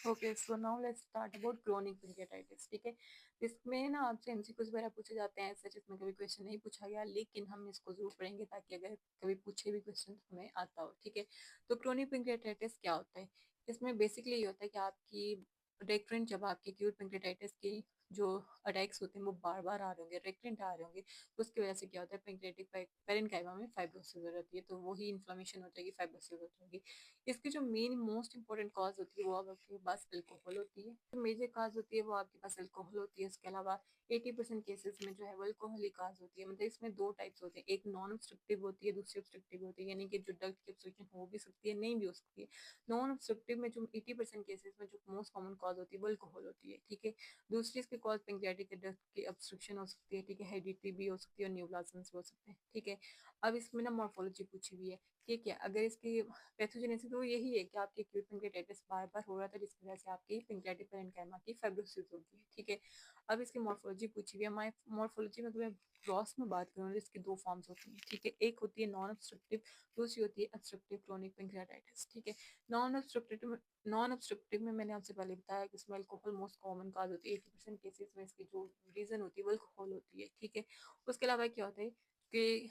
Okay, so now let's start about chronic pancreatitis. ठीक है, इसमें ना आपसे एमसीक्यूज वगैरह पूछे जाते हैं, ऐसे जिसमें कभी क्वेश्चन नहीं पूछा गया, लेकिन हम इसको जरूर पढ़ेंगे ताकि अगर कभी पूछे भी क्वेश्चन तो हमें आता हो। ठीक है, तो क्रोनिक पैंक्रियाटाइटिस क्या होता है? इसमें बेसिकली ये होता है कि आपकी रेकरेंट, जब आपके एक्यूट पैंक्रियाटाइटिस की जो अटैक्स होते हैं वो बार बार आ रहे होंगे, रेकरेंट आ रहे होंगे, तो उसकी वजह से क्या होता है, पैंक्रियाटिक पेरेन्काइमा में फाइब्रोसिस हो जाती है, तो वही इन्फ्लेमेशन हो जाएगी, फाइब्रोसिस हो जाएगी। इसकी जो मेन मोस्ट इंपॉर्टेंट कॉज होती है वो आपके पास अल्कोहल होती है। जो मेजर कॉज होती है वो आपके पास अल्कोहल होती है। उसके अलावा 80% केसेस में जो है वो अल्कोहल ही कॉज होती है। मतलब इसमें दो टाइप्स होते हैं, एक नॉन ऑब्स्ट्रक्टिव होती है, दूसरी ऑब्स्ट्रक्टिव होती है, यानी कि जो डक्ट की ऑब्स्ट्रक्शन हो भी सकती है, नहीं भी हो सकती है। नॉन ऑब्स्ट्रक्टिव में जो 80% केसेस में जो मोस्ट कॉमन कॉज होती है वो अल्कोहल होती है। ठीक है, दूसरी इसके कॉज पैंक्रियाटिक डक्ट की ऑब्स्ट्रक्शन हो सकती है। ठीक है, हेरिडिटी भी हो सकती है और न्यूप्लाज्म्स भी हो सकते हैं। ठीक है, अब इसमें ना मॉर्फोलॉजी पूछी हुई है। ठीक है, अगर इसकी पैथोजेनेसिस तो यही है कि आपकी एक्यूट पैंक्रियाटाइटिस बार बार हो रहा था, जिसकी वजह से आपकी पैंक्रियाटिक पेरेन्काइमा की फाइब्रोसिस होगी। ठीक है, अब इसकी मॉर्फोलॉजी पूछी हुई है। हमारे मॉर्फोलॉजी में तुम्हें ग्रॉस में बात करूँ तो इसकी दो फॉर्म्स होती हैं। ठीक है, एक होती है नॉन ऑब्स्ट्रक्टिव, दूसरी होती है ऑब्स्ट्रक्टिव क्रोनिक पैंक्रियाटाइटिस। ठीक है, नॉन ऑब्स्ट्रक्टिव में मैंने आपसे पहले बताया कि इसमें अल्कोहल मोस्ट कॉमन काज होती है। 80% केसेस में इसकी जो रीजन होती है वो अल्कोहल होती है। ठीक है, उसके अलावा क्या होता है कि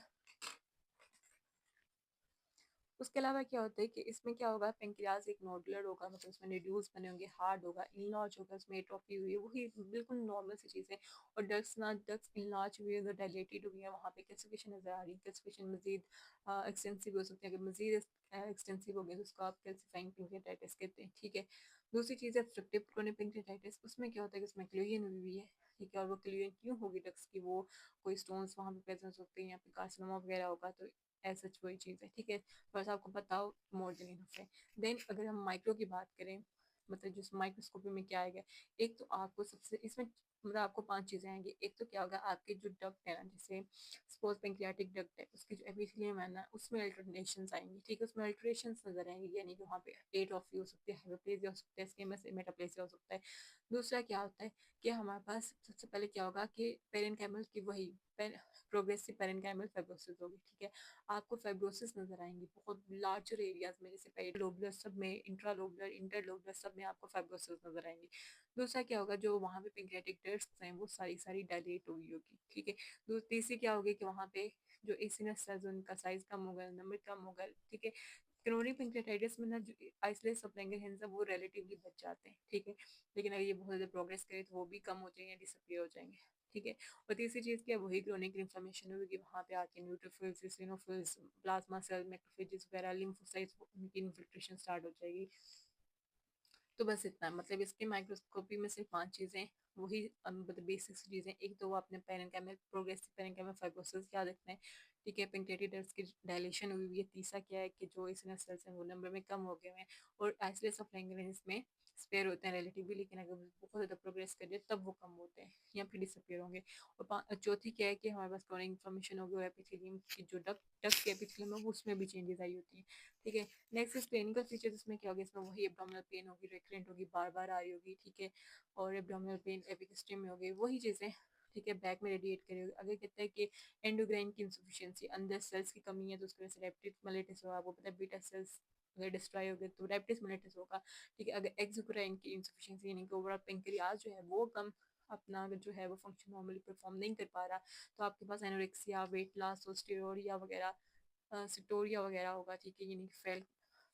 उसके अलावा क्या होता है कि इसमें क्या होगा, पेंक्रियाज एक नोडुलर होगा, मतलब उसमें रेड्यूस बने होंगे, हार्ड होगा, इनलार्ज होगा, उसमें एट्रोफी हुई है, वही बिल्कुल नॉर्मल सी चीज़ है। और डक्स इनलार्ज हुई है, डायलेटेड हुई है, वहाँ पे कैल्सिफिकेशन नजर आ रही है। कैल्सिफिकेशन मजीद एक्सटेंसिव हो सकती है, अगर मजीद एक्सटेंसिव हो गया तो उसको आप कैल्सिफाइंग पेंक्रियाटाइटिस कहते हैं। ठीक है, दूसरी चीज़ है ऑब्स्ट्रक्टिव क्रोनिक पेंक्रियाटाइटिस। उसमें क्या होता है कि उसमें क्लोजन हुई है। ठीक है, और वो क्लोजन क्यों होगी डक्स की, वो कोई स्टोन्स वहाँ पे प्रेजेंस होते हैं या फिर कार्सिनोमा वगैरह होगा, तो ऐसा वही चीज़ है। ठीक है, बस आपको बताओ मोर देन इनफ है। देन अगर हम माइक्रो की बात करें, मतलब जिस माइक्रोस्कोपी में क्या आएगा, एक तो आपको सबसे इसमें मतलब आपको पांच चीजें आएंगी। एक तो क्या होगा, आपके जो डक्ट है ना, जैसे सपोज पेंक्रियाटिक डक्ट है, उसकी जो एपिथेलियम है ना, उसमें अल्टरेशंस आएंगी। ठीक है, उसमें अल्टरेशंस नजर आएंगी, यानी कि वहाँ पे एट्रोफी हो सकती है, हाइपोप्लेसिया हो सकता है, स्क्वेमस मेटाप्लेसिया हो सकता है। दूसरा क्या होता है कि हमारे पास सबसे पहले क्या होगा कि पेरेन्काइमल की वही प्रोग्रेसिव पेरेन्काइमल फाइब्रोसिस होगी। ठीक है, आपको फाइब्रोसिस नजर आएंगी बहुत लार्जर एरियाज में, जैसे पेरिलोबुलर सब में, इंट्रालोबुलर, इंटरलोबुलर सब में आपको फाइब्रोसिस नजर आएंगी। दूसरा क्या होगा, जो वहाँ पे पेंक्रियाटिक डक्ट्स हैं वो सारी सारी डायलेट हुई होगी। ठीक है, तीसरी क्या होगी कि वहाँ पे जो एसिनस सेल्स उनका साइज कम होगा, नंबर कम होगा। ठीक है, क्रोनिक पेंक्रियाटाइटिस में ना जो आइसोलेट्स ऑफ लैंगरहैंस है वो रिलेटिवली बच जाते हैं। ठीक है, लेकिन अगर ये बहुत ज़्यादा प्रोग्रेस करे तो वो भी कम हो जाएंगे, डिसअपियर हो जाएंगे। ठीक है, और तीसरी चीज़ क्या है, वही क्रोनिक इन्फ्लेमेशन होगी, वहाँ पे आके neutrophils, eosinophils, plasma cell, macrophages वगैरह, लिम्फोसाइट्स, उनकी इन्फिल्ट्रेशन स्टार्ट हो जाएगी। तो बस इतना, मतलब इसके माइक्रोस्कोपी में सिर्फ पांच चीजें, वही मतलब बेसिक चीजें। एक तो वो अपने पेरेन्काइमल प्रोग्रेसिव पेरेन्काइमल फाइब्रोसिस याद रखना है। ठीक है, पेंक्रियाटाइटिस की डायलेशन हुई हुई है। तीसरा क्या है कि जो इसने सेल्स हैं वो नंबर में कम हो गए हैं, और आइसोलेट्स ऑफ लैंगरहैंस में स्पेयर होते हैं रिलेटिवली, लेकिन अगर वो बहुत ज़्यादा प्रोग्रेस कर जाए तब वो कम होते हैं या फिर डिसअपियर होंगे। और चौथी क्या है कि हमारे पास क्रोनिक इन्फ्लेमेशन हो गया, एपिथेलियम की जो डक्ट के एपिथेलियम है वो उसमें भी चेंजेस आई होती है। ठीक है, नेक्स्ट इस क्लिनिकल फीचर्स इसमें क्या होगा, इसमें वही एब्डोमिनल पेन होगी, रिकरेंट होगी, बार बार आ रही होगी। ठीक है, और एब्डोमिनल पेन एपिक में होगी, वही चीज़ें। ठीक है, बैक में रेडिएट करेगी। अगर कहता है कि एंडोग्राइन की इंसफिशियंसी, अंदर सेल्स की कमी है, तो उसकी वजह से रेप्टिक मेलिटिस होगा। आपको पता है बीटा सेल्स अगर डिस्ट्रॉय हो गए तो रेप्टिस मेलिटिस होगा। ठीक है, अगर एक्सोक्राइन की इंसफिशियंसी, यानी कि ओवरऑल पेंक्रियाज जो है वो कम अपना जो है वो फंक्शन नॉर्मली परफॉर्म नहीं कर पा रहा, तो आपके पास एनोरेक्सिया, वेट लॉस और स्टेरोडिया वगैरह, सिटोरिया वगैरह होगा। ठीक है, यानी कि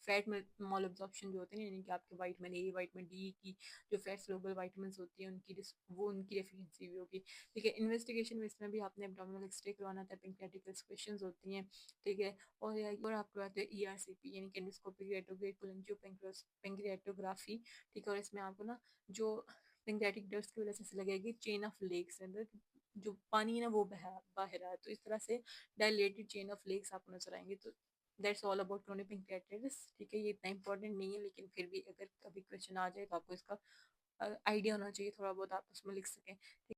फैट मॉल एब्जॉर्प्शन जो होते हैं, यानी कि आपके वाइटामिन ए, वाइटामिन डी की जो फैट सोलुबल वाइटामिन होती हैं उनकी वो उनकी डेफिशिएंसी भी होगी। ठीक है, इन्वेस्टिगेशन में इसमें भी आपने एब्डोमिनल एक्सरे करवाना था, पेंक्रियाटिक क्वेश्चंस होती हैं। ठीक है, और आप करवाते हैं ईआरसीपी, यानी कि एंडोस्कोपिक रेट्रोग्रेड कोलेंजियो पेंक्रियाटोग्राफी। ठीक है, और इसमें आपको ना जो पेंक्रियाटिक डस्ट की वजह से लगेगी चेन ऑफ लेग्स अंदर जो पानी है ना वो बाहर आ, तो इस तरह से डायलेटेड चेन ऑफ लेग्स आपको नजर आएंगे। तो that's all about chronic pancreatitis. ठीक है, ये इतना इंपॉर्टेंट नहीं है, लेकिन फिर भी अगर कभी क्वेश्चन आ जाए तो आपको इसका आइडिया होना चाहिए, थोड़ा बहुत आप उसमें लिख सकें।